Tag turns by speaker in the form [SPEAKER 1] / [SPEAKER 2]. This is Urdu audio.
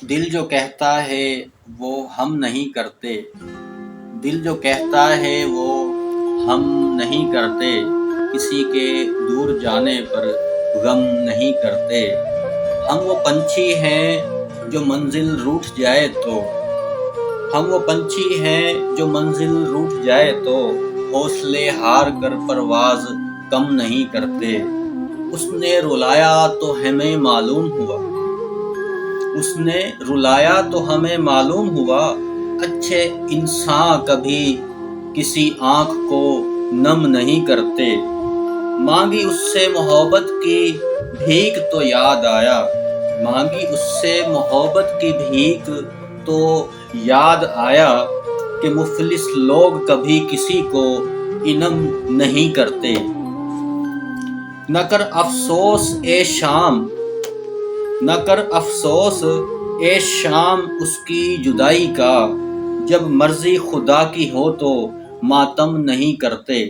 [SPEAKER 1] دل جو کہتا ہے وہ ہم نہیں کرتے، دل جو کہتا ہے وہ ہم نہیں کرتے، کسی کے دور جانے پر غم نہیں کرتے۔ ہم وہ پنچھی ہیں جو منزل روٹھ جائے تو، ہم وہ پنچھی ہیں جو منزل روٹھ جائے تو، حوصلے ہار کر پرواز کم نہیں کرتے۔ اس نے رلایا تو ہمیں معلوم ہوا، اس نے رلایا تو ہمیں معلوم ہوا، اچھے انسان کبھی کسی آنکھ کو نم نہیں کرتے۔ مانگی اس سے محبت کی بھیک تو یاد آیا، مانگی اس سے محبت کی بھیک تو یاد آیا، کہ مفلس لوگ کبھی کسی کو انعام نہیں کرتے۔ نہ کر افسوس اے شام، نہ کر افسوس اے شام اس کی جدائی کا، جب مرضی خدا کی ہو تو ماتم نہیں کرتے۔